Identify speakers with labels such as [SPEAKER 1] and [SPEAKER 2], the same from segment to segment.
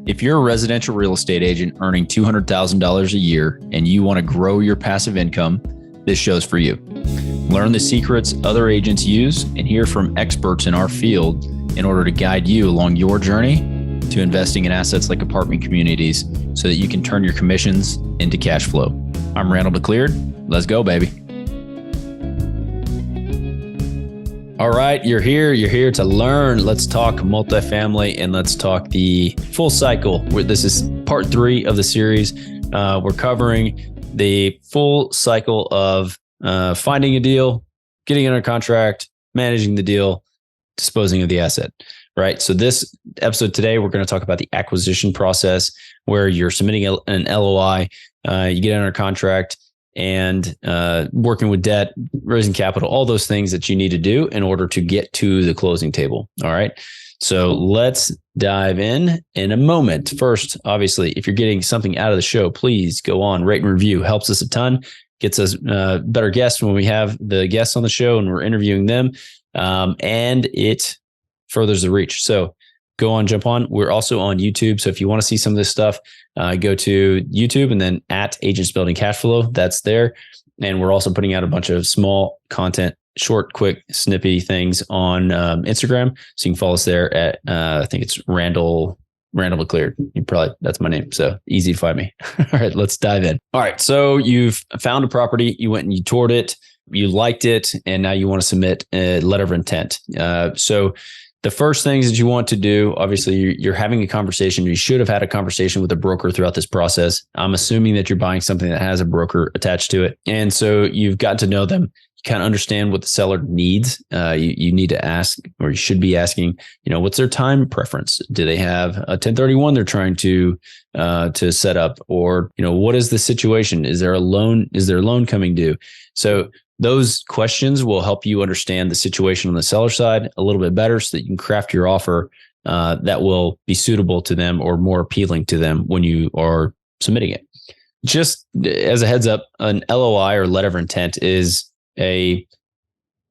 [SPEAKER 1] If you're a residential real estate agent earning $200,000 a year and you want to grow your passive income, this show's for you. Learn the secrets other agents use and hear from experts in our field in order to guide you along your journey to investing in assets like apartment communities so that you can turn your commissions into cash flow. I'm Randall McLeod. Let's go, baby. All right, you're here to learn. Let's talk multifamily and let's talk the full cycle. This is part 3 of the series. We're covering the full cycle of finding a deal, getting under contract, managing the deal, disposing of the asset, right? So this episode today, we're going to talk about the acquisition process where you're submitting an LOI, you get under contract, and working with debt, raising capital, all those things that you need to do in order to get to the closing table. All right. So let's dive in a moment. First, obviously, if you're getting something out of the show, please go on, rate and review. Helps us a ton. Gets us better guests when we have the guests on the show and we're interviewing them. And it furthers the reach. So go on, jump on. We're also on YouTube. So if you want to see some of this stuff, go to YouTube and then at Agents Building Cash Flow. That's there. And we're also putting out a bunch of small content, short, quick, snippy things on Instagram. So you can follow us there at, I think it's Randall McLeod. That's my name. So easy to find me. All right, let's dive in. All right. So you've found a property, you went and you toured it, you liked it, and now you want to submit a letter of intent. So the first things that you want to do, obviously, you're having a conversation. You should have had a conversation with a broker throughout this process. I'm assuming that you're buying something that has a broker attached to it. And so you've got to know them. You kind of understand what the seller needs. You need to ask, or you should be asking, what's their time preference? Do they have a 1031 they're trying to set up? Or, what is the situation? Is there a loan? Is there a loan coming due? So those questions will help you understand the situation on the seller side a little bit better so that you can craft your offer that will be suitable to them or more appealing to them when you are submitting it. Just as a heads up, an LOI or letter of intent is it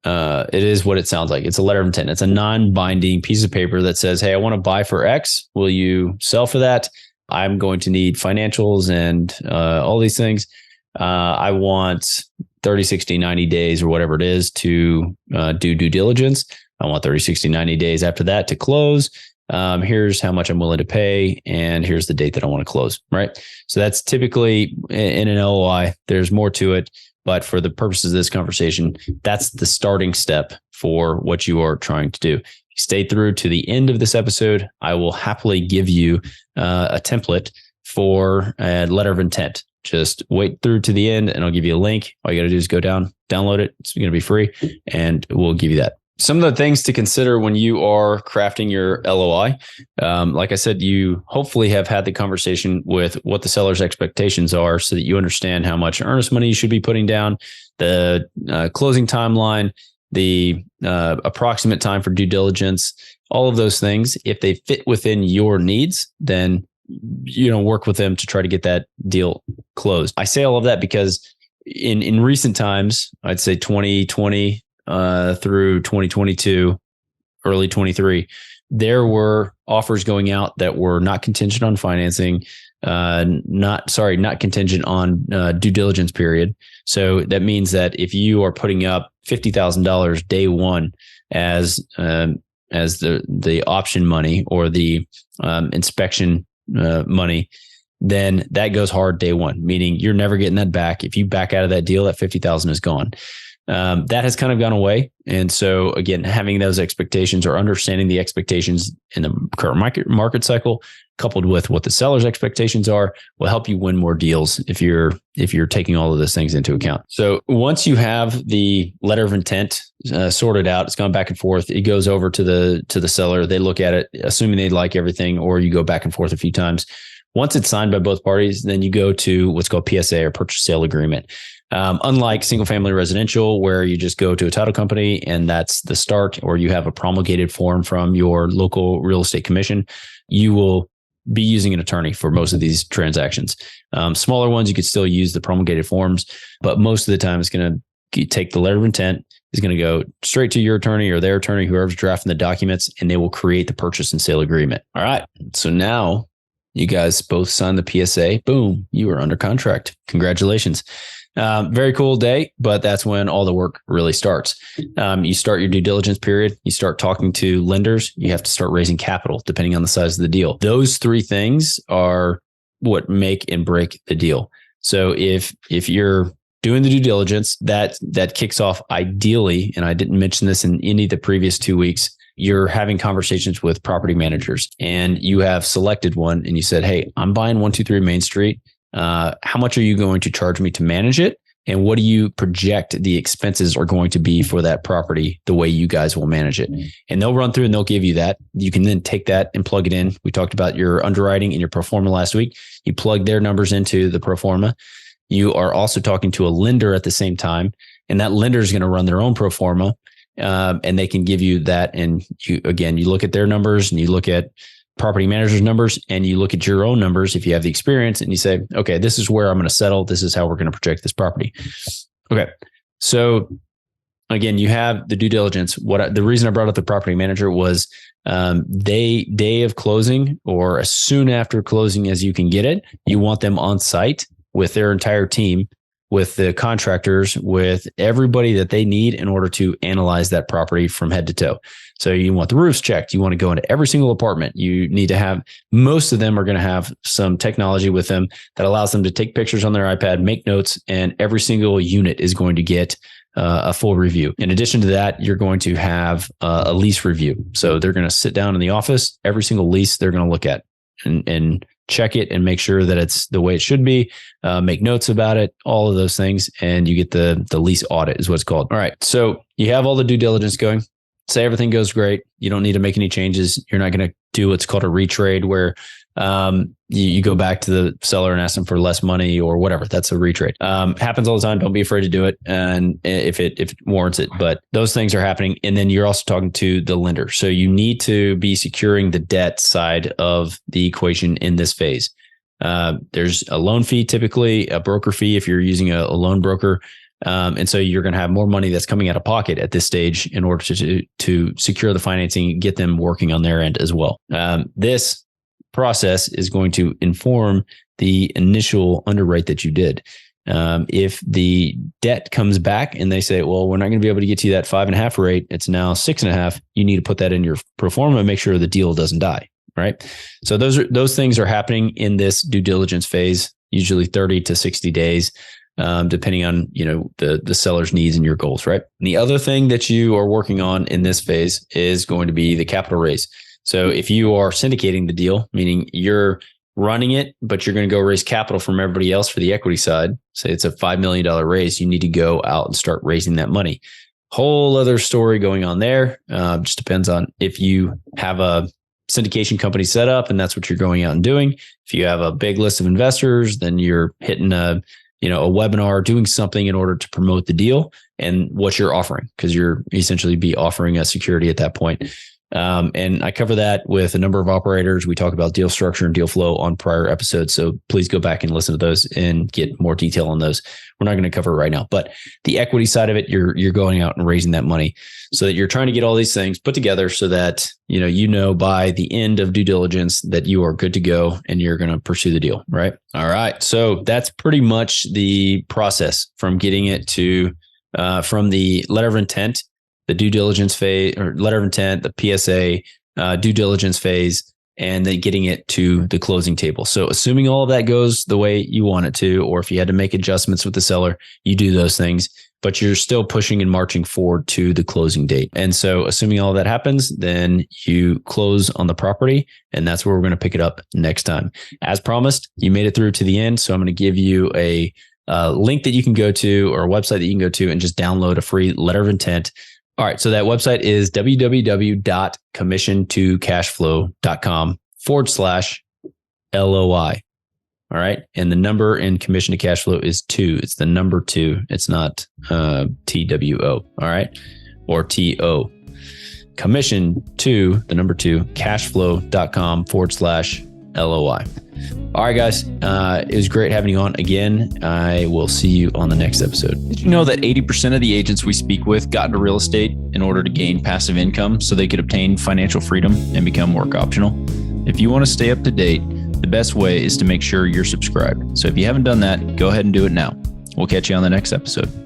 [SPEAKER 1] is what it sounds like. It's a letter of intent. It's a non-binding piece of paper that says, hey, I want to buy for X. Will you sell for that? I'm going to need financials and all these things. I want 30, 60, 90 days or whatever it is to do due diligence. I want 30, 60, 90 days after that to close. Here's how much I'm willing to pay. And here's the date that I want to close, right? So that's typically in an LOI. There's more to it. But for the purposes of this conversation, that's the starting step for what you are trying to do. If you stay through to the end of this episode, I will happily give you a template for a letter of intent. Just wait through to the end and I'll give you a link. All you got to do is go down, download it. It's going to be free and we'll give you that. Some of the things to consider when you are crafting your LOI. Like I said, you hopefully have had the conversation with what the seller's expectations are so that you understand how much earnest money you should be putting down, the closing timeline, the approximate time for due diligence, all of those things. If they fit within your needs, then work with them to try to get that deal closed. I say all of that because in recent times, I'd say 2020 through 2022, early 23, there were offers going out that were not contingent on financing, not contingent on due diligence period. So that means that if you are putting up $50,000 day one as the option money or the inspection money, then that goes hard day one, meaning you're never getting that back. If you back out of that deal, that 50,000 is gone. That has kind of gone away. And so again, having those expectations or understanding the expectations in the current market cycle, coupled with what the seller's expectations are, will help you win more deals if you're taking all of those things into account. So once you have the letter of intent sorted out, it's gone back and forth. It goes over to the seller. They look at it, assuming they like everything, or you go back and forth a few times. Once it's signed by both parties, then you go to what's called PSA or purchase sale agreement. Unlike single family residential, where you just go to a title company and that's the start, or you have a promulgated form from your local real estate commission, you will be using an attorney for most of these transactions. Smaller ones, you could still use the promulgated forms, but most of the time it's going to take the letter of intent, is going to go straight to your attorney or their attorney, whoever's drafting the documents, and they will create the purchase and sale agreement. All right. So now You guys both signed the PSA. Boom, you are under contract. Congratulations. Very cool day, but that's when all the work really starts. You start your due diligence period. You start talking to lenders. You have to start raising capital depending on the size of the deal. Those three things are what make and break the deal. So if you're doing the due diligence, that kicks off ideally, and I didn't mention this in any of the previous 2 weeks, you're having conversations with property managers and you have selected one and you said, hey, I'm buying 123 Main Street. How much are you going to charge me to manage it? And what do you project the expenses are going to be for that property, the way you guys will manage it? And they'll run through and they'll give you that. You can then take that and plug it in. We talked about your underwriting and your pro forma last week. You plug their numbers into the pro forma. You are also talking to a lender at the same time, and that lender is going to run their own pro forma, and they can give you that. And you look at their numbers and you look at property manager's numbers and you look at your own numbers if you have the experience, and you say, okay, this is where I'm going to settle. This is how we're going to project this property. Okay. So again, you have the due diligence. The reason I brought up the property manager was day of closing, or as soon after closing as you can get it, you want them on site with their entire team, with the contractors, with everybody that they need in order to analyze that property from head to toe. So you want the roofs checked. You want to go into every single apartment. You need to have, most of them are going to have some technology with them that allows them to take pictures on their iPad, make notes, and every single unit is going to get a full review. In addition to that, you're going to have a lease review. So they're going to sit down in the office, every single lease they're going to look at and check it and make sure that it's the way it should be, make notes about it, all of those things. And you get the lease audit is what it's called. All right. So you have all the due diligence going. Say everything goes great. You don't need to make any changes. You're not going to do what's called a retrade, where you go back to the seller and ask them for less money or whatever. That's a retrade. Happens all the time. Don't be afraid to do it. And if it warrants it, but those things are happening. And then you're also talking to the lender. So you need to be securing the debt side of the equation in this phase. There's a loan fee, typically a broker fee if you're using a loan broker. And so you're going to have more money that's coming out of pocket at this stage in order to secure the financing and get them working on their end as well. This process is going to inform the initial underwrite that you did. If the debt comes back and they say, well, we're not going to be able to get to that 5.5 rate, it's now 6.5. You need to put that in your pro forma and make sure the deal doesn't die. Right. So those things are happening in this due diligence phase, usually 30 to 60 days. Depending on, the seller's needs and your goals, right? And the other thing that you are working on in this phase is going to be the capital raise. So if you are syndicating the deal, meaning you're running it, but you're going to go raise capital from everybody else for the equity side, say it's a $5 million raise, you need to go out and start raising that money. Whole other story going on there. Just depends on if you have a syndication company set up and that's what you're going out and doing. If you have a big list of investors, then you're hitting a webinar, doing something in order to promote the deal and what you're offering, because you're essentially be offering a security at that point. And I cover that with a number of operators. We talk about deal structure and deal flow on prior episodes. So please go back and listen to those and get more detail on those. We're not going to cover it right now, but the equity side of it, you're going out and raising that money so that you're trying to get all these things put together so that, by the end of due diligence that you are good to go and you're going to pursue the deal. Right. All right. So that's pretty much the process from getting it to, from the letter of intent, the due diligence phase, or letter of intent, the PSA, due diligence phase, and then getting it to the closing table. So assuming all of that goes the way you want it to, or if you had to make adjustments with the seller, you do those things, but you're still pushing and marching forward to the closing date. And so assuming all of that happens, then you close on the property, and that's where we're going to pick it up next time. As promised, you made it through to the end. So I'm going to give you a link that you can go to, or a website that you can go to and just download a free letter of intent. All right. So that website is www.commission2cashflow.com/LOI. All right. And the number in commission to cash flow is 2. It's the number 2. It's not TWO. All right. Or TO. Commission to the number 2 cashflow.com/LOI. All right, guys. It was great having you on again. I will see you on the next episode. Did you know that 80% of the agents we speak with got into real estate in order to gain passive income so they could obtain financial freedom and become work optional? If you want to stay up to date, the best way is to make sure you're subscribed. So if you haven't done that, go ahead and do it now. We'll catch you on the next episode.